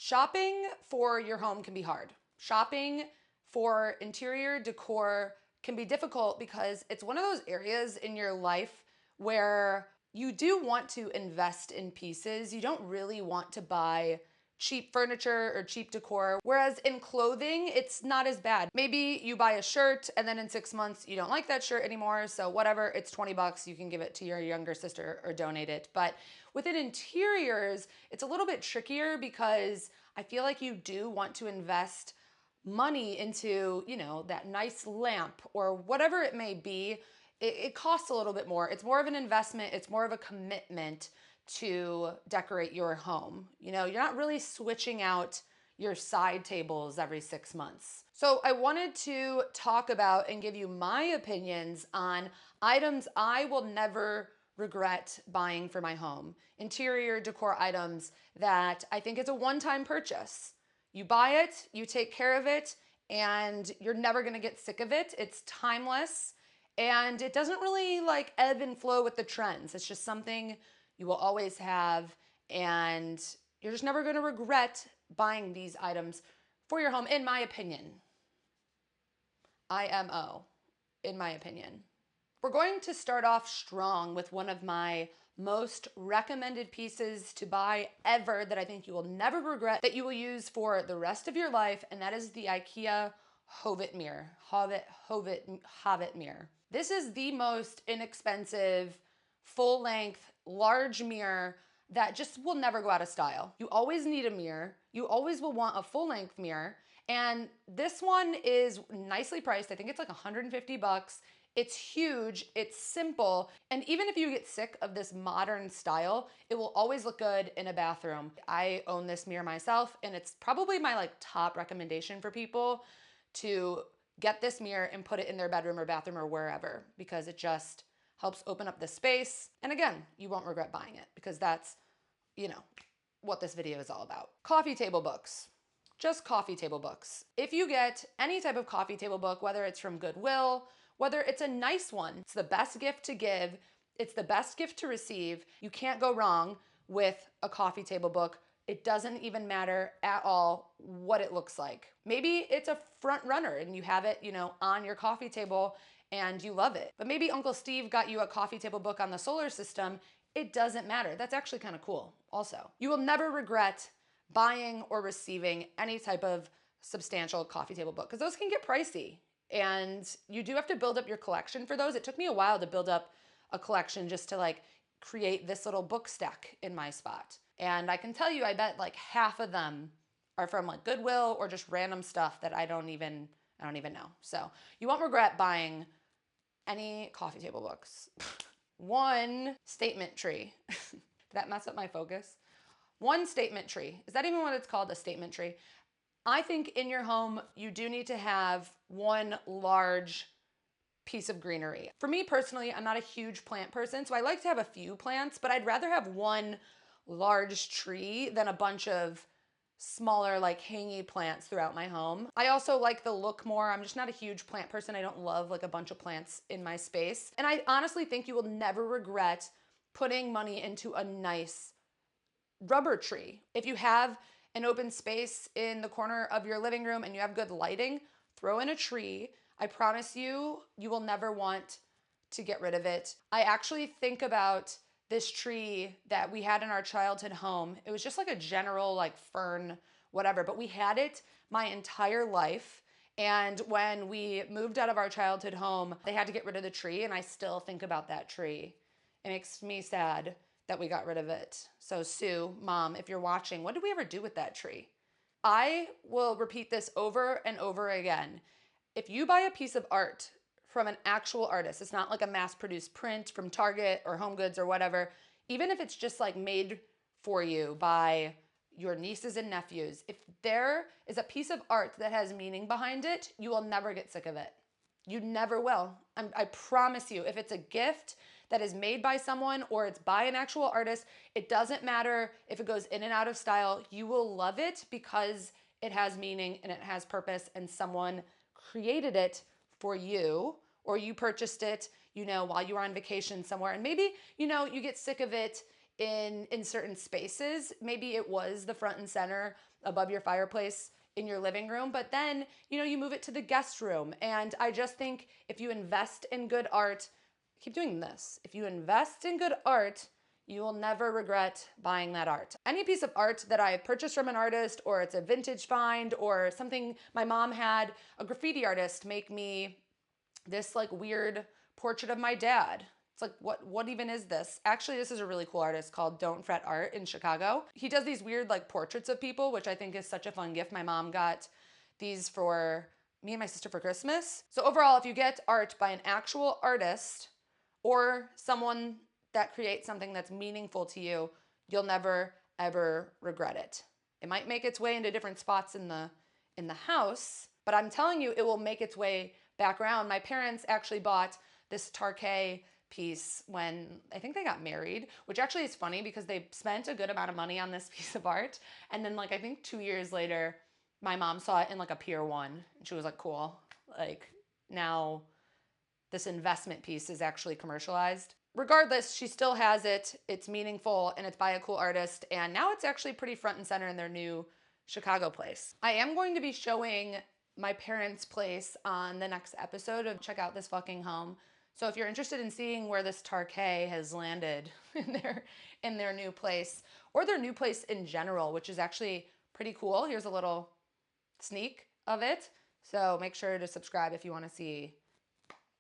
Shopping for your home can be hard. Shopping for interior decor can be difficult because it's one of those areas in your life where you do want to invest in pieces. You don't really want to buy cheap furniture or cheap decor. Whereas in clothing, it's not as bad. Maybe you buy a shirt and then in 6 months you don't like that shirt anymore. So whatever, it's 20 bucks. You can give it to your younger sister or donate it. But within interiors, it's a little bit trickier because I feel like you do want to invest money into, you know, that nice lamp or whatever it may be. It costs a little bit more. It's more of an investment. It's more of a commitment to decorate your home. You know, you're not really switching out your side tables every 6 months. So I wanted to talk about and give you my opinions on items I will never regret buying for my home. Interior decor items that I think it's a one-time purchase. You buy it, you take care of it, and you're never gonna get sick of it. It's timeless, and it doesn't really like ebb and flow with the trends. It's just something you will always have, and you're just never gonna regret buying these items for your home, in my opinion. IMO, in my opinion. We're going to start off strong with one of my most recommended pieces to buy ever that I think you will never regret, that you will use for the rest of your life, and that is the IKEA HOVET mirror. HOVET mirror. This is the most inexpensive, full-length, large mirror that just will never go out of style. You always need a mirror. You always will want a full-length mirror. And this one is nicely priced. I think it's like 150 bucks. It's huge, it's simple, and even if you get sick of this modern style, it will always look good in a bathroom. I own this mirror myself, and it's probably my like top recommendation for people to get this mirror and put it in their bedroom or bathroom or wherever, because it just helps open up the space. And again, you won't regret buying it because that's, you know, what this video is all about. Coffee table books. Just coffee table books. If you get any type of coffee table book, whether it's from Goodwill, whether it's a nice one, it's the best gift to give, it's the best gift to receive. You can't go wrong with a coffee table book. It doesn't even matter at all what it looks like. Maybe it's a front runner and you have it, you know, on your coffee table and you love it. But maybe Uncle Steve got you a coffee table book on the solar system. It doesn't matter. That's actually kind of cool also. You will never regret buying or receiving any type of substantial coffee table book because those can get pricey. And you do have to build up your collection for those. It took me a while to build up a collection just to like create this little book stack in my spot. And I can tell you, I bet like half of them are from like Goodwill or just random stuff that I don't even know. So you won't regret buying any coffee table books. One statement tree. Did that mess up my focus? One statement tree. Is that even what it's called, a statement tree? I think in your home, you do need to have one large piece of greenery. For me personally, I'm not a huge plant person, so I like to have a few plants, but I'd rather have one large tree than a bunch of smaller like hangy plants throughout my home. I also like the look more. I'm just not a huge plant person. I don't love like a bunch of plants in my space. And I honestly think you will never regret putting money into a nice rubber tree. If you have an open space in the corner of your living room and you have good lighting, throw in a tree. I promise you, you will never want to get rid of it. I actually think about this tree that we had in our childhood home. It was just like a general like fern, whatever, but we had it my entire life. And when we moved out of our childhood home, they had to get rid of the tree, and I still think about that tree. It makes me sad that we got rid of it. So Sue, Mom, if you're watching, what did we ever do with that tree? I will repeat this over and over again. If you buy a piece of art from an actual artist, it's not like a mass-produced print from Target or Home Goods or whatever, even if it's just like made for you by your nieces and nephews, if there is a piece of art that has meaning behind it, you will never get sick of it. You never will. I promise you, if it's a gift that is made by someone or it's by an actual artist, it doesn't matter if it goes in and out of style. You will love it because it has meaning and it has purpose and someone created it for you, or you purchased it, you know, while you were on vacation somewhere. And maybe, you know, you get sick of it in certain spaces. Maybe it was the front and center above your fireplace in your living room, but then, you move it to the guest room. And I just think if you invest in good art, keep doing this. If you invest in good art, you will never regret buying that art. Any piece of art that I purchased from an artist, or it's a vintage find, or something my mom had a graffiti artist make me this like weird portrait of my dad. It's like, what even is this? Actually, this is a really cool artist called Don't Fret Art in Chicago. He does these weird like portraits of people, which I think is such a fun gift. My mom got these for me and my sister for Christmas. So overall, if you get art by an actual artist or someone that creates something that's meaningful to you, you'll never, ever regret it. It might make its way into different spots in the house, but I'm telling you, it will make its way back around. My parents actually bought this Tarkay piece when I think they got married, which actually is funny because they spent a good amount of money on this piece of art. And then like, I think 2 years later, my mom saw it in like a Pier 1 and she was like, cool. Like now this investment piece is actually commercialized. Regardless, she still has it. It's meaningful and it's by a cool artist. And now it's actually pretty front and center in their new Chicago place. I am going to be showing my parents' place on the next episode of Check Out This Fucking Home. So if you're interested in seeing where this Tarkay has landed in their new place, or their new place in general, which is actually pretty cool. Here's a little sneak of it. So make sure to subscribe if you want to see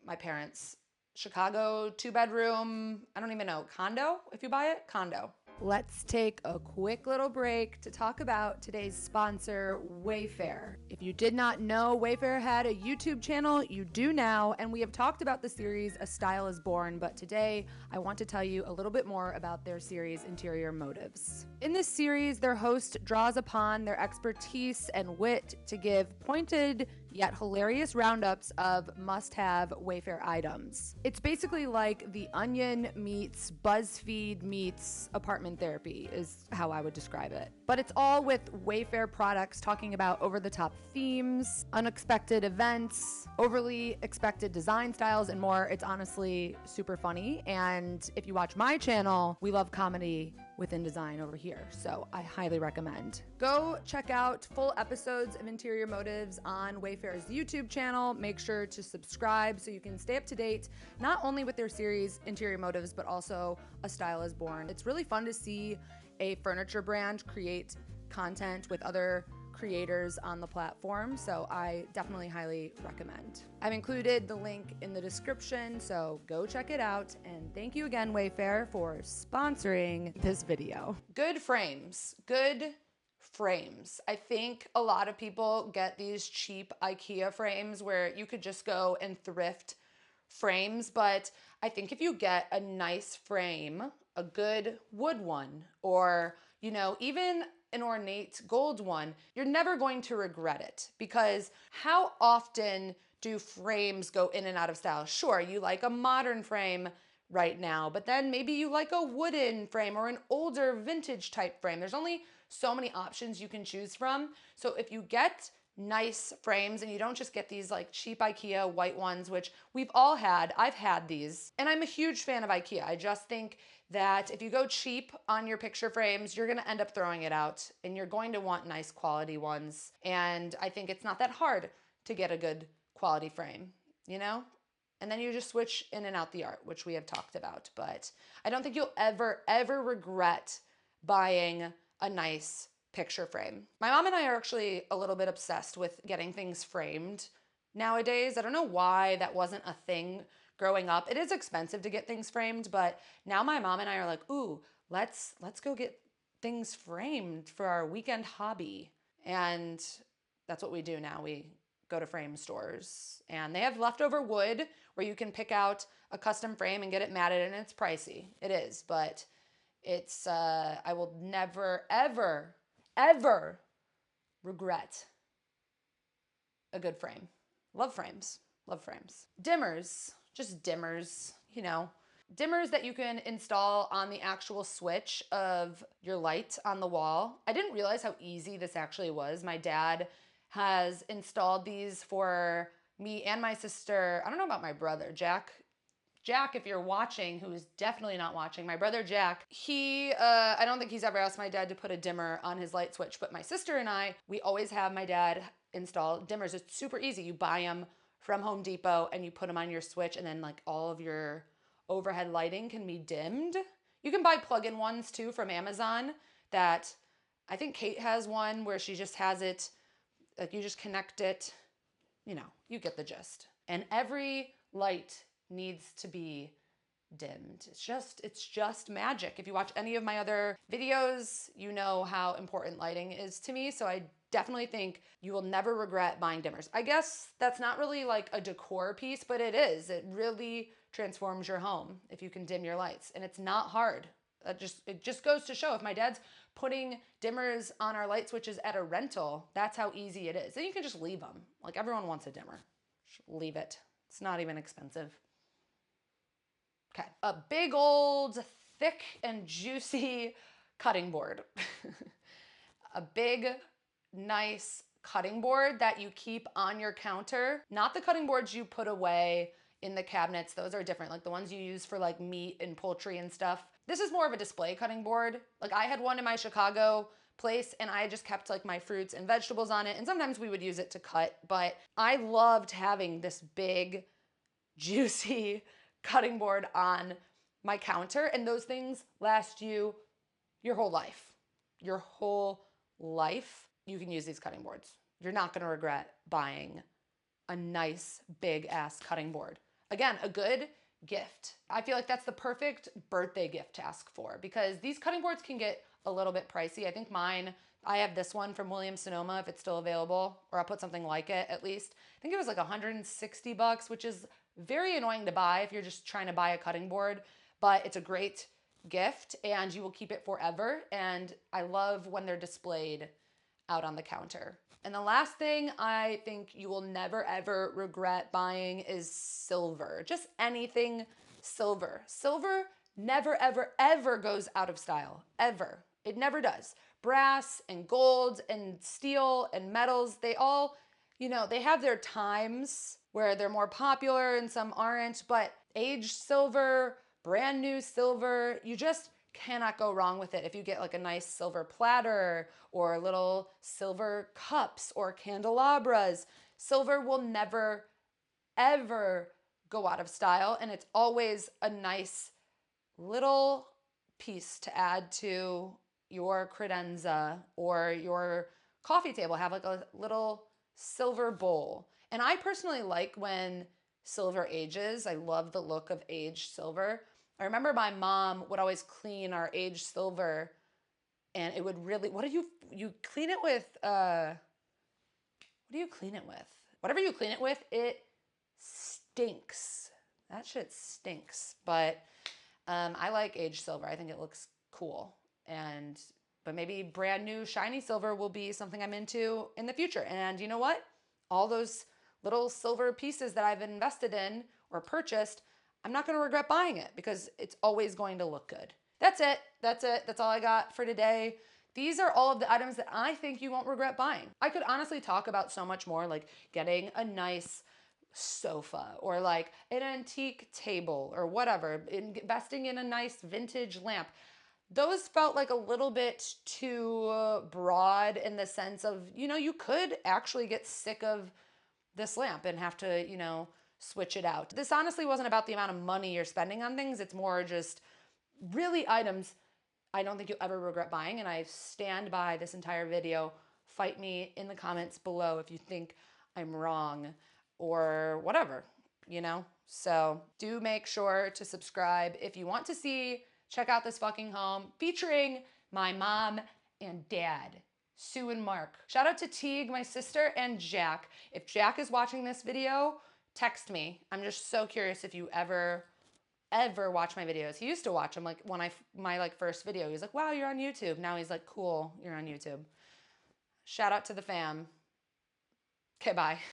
my parents' Chicago 2-bedroom, I don't even know, condo, if you buy it, condo. Let's take a quick little break to talk about today's sponsor, Wayfair. If you did not know Wayfair had a YouTube channel, you do now, and we have talked about the series A Style is Born, but today I want to tell you a little bit more about their series, Interior Motives. In this series, their host draws upon their expertise and wit to give pointed yet hilarious roundups of must-have Wayfair items. It's basically like The Onion meets BuzzFeed meets apartment therapy is how I would describe it. But it's all with Wayfair products talking about over-the-top themes, unexpected events, overly expected design styles, and more. It's honestly super funny. And if you watch my channel, we love comedy within design over here, so I highly recommend. Go check out full episodes of Interior Motives on Wayfair's YouTube channel. Make sure to subscribe so you can stay up to date, not only with their series Interior Motives, but also A Style is Born. It's really fun to see a furniture brand create content with other creators on the platform, so I definitely highly recommend. I've included the link in the description, so go check it out, and thank you again, Wayfair, for sponsoring this video. Good frames. I think a lot of people get these cheap IKEA frames where you could just go and thrift frames, but I think if you get a nice frame, a good wood one, or even an ornate gold one, you're never going to regret it, because how often do frames go in and out of style? Sure, you like a modern frame right now, but then maybe you like a wooden frame or an older vintage type frame. There's only so many options you can choose from. So if you get nice frames and you don't just get these like cheap IKEA white ones, which we've all had, I've had these, and I'm a huge fan of IKEA. I just think that if you go cheap on your picture frames, you're gonna end up throwing it out, and you're going to want nice quality ones. And I think it's not that hard to get a good quality frame, And then you just switch in and out the art, which we have talked about. But I don't think you'll ever regret buying a nice picture frame. My mom and I are actually a little bit obsessed with getting things framed nowadays. I don't know why that wasn't a thing growing up. It is expensive to get things framed, but now my mom and I are like, ooh, let's go get things framed for our weekend hobby. And that's what we do now. We go to frame stores, and they have leftover wood where you can pick out a custom frame and get it matted, and it's pricey. It is, but it's, I will never, ever regret a good frame. Love frames. Dimmers, just dimmers, dimmers that you can install on the actual switch of your light on the wall. I didn't realize how easy this actually was. My dad has installed these for me and my sister. I don't know about my brother. Jack Jack, if you're watching, who is definitely not watching, my brother Jack, I don't think he's ever asked my dad to put a dimmer on his light switch, but my sister and I, we always have my dad install dimmers. It's super easy. You buy them from Home Depot and you put them on your switch, and then like all of your overhead lighting can be dimmed. You can buy plug-in ones too from Amazon that I think Kate has one where she just has it, like you just connect it, you know, you get the gist. And every light needs to be dimmed. It's just magic. If you watch any of my other videos, you know how important lighting is to me. So I definitely think you will never regret buying dimmers. I guess that's not really like a decor piece, but it is. It really transforms your home if you can dim your lights, and it's not hard. It just goes to show, if my dad's putting dimmers on our light switches at a rental, that's how easy it is. Then you can just leave them. Like, everyone wants a dimmer. Just leave it. It's not even expensive. Okay, a big old thick and juicy cutting board. A big, nice cutting board that you keep on your counter. Not the cutting boards you put away in the cabinets. Those are different, like the ones you use for like meat and poultry and stuff. This is more of a display cutting board. Like, I had one in my Chicago place and I just kept like my fruits and vegetables on it, and sometimes we would use it to cut, but I loved having this big, juicy cutting board on my counter, and those things last you your whole life. Your whole life, you can use these cutting boards. You're not gonna regret buying a nice big ass cutting board. Again, a good gift. I feel like that's the perfect birthday gift to ask for, because these cutting boards can get a little bit pricey. I think I have this one from Williams-Sonoma, if it's still available, or I'll put something like it at least. I think it was like $160, which is very annoying to buy if you're just trying to buy a cutting board, but it's a great gift and you will keep it forever. And I love when they're displayed out on the counter. And the last thing I think you will never ever regret buying is silver. Just anything silver. Silver never ever ever goes out of style, ever. It never does. Brass and gold and steel and metals, they all, you know, they have their times where they're more popular and some aren't, but aged silver, brand new silver, you just cannot go wrong with it. If you get like a nice silver platter or little silver cups or candelabras, silver will never, ever go out of style. And it's always a nice little piece to add to your credenza or your coffee table. Have like a little silver bowl. And I personally like when silver ages. I love the look of aged silver. I remember my mom would always clean our aged silver, and it would really, you clean it with, what do you clean it with? Whatever you clean it with, it stinks. That shit stinks. But I like aged silver. I think it looks cool. But maybe brand new shiny silver will be something I'm into in the future. And you know what? All those little silver pieces that I've invested in or purchased, I'm not going to regret buying it because it's always going to look good. That's it. That's all I got for today. These are all of the items that I think you won't regret buying. I could honestly talk about so much more, like getting a nice sofa or like an antique table or whatever, investing in a nice vintage lamp. Those felt like a little bit too broad in the sense of, you know, you could actually get sick of this lamp and have to, you know, switch it out. This honestly wasn't about the amount of money you're spending on things. It's more just really items I don't think you'll ever regret buying. And I stand by this entire video. Fight me in the comments below if you think I'm wrong or whatever, you know? So do make sure to subscribe if you want to check out this fucking home featuring my mom and dad, Sue and Mark. Shout out to Teague, my sister, and Jack. If Jack is watching this video, text me. I'm just so curious if you ever watch my videos. He used to watch them, like my first video. He was like, wow, you're on YouTube. Now he's like, cool, you're on YouTube. Shout out to the fam. Okay, bye.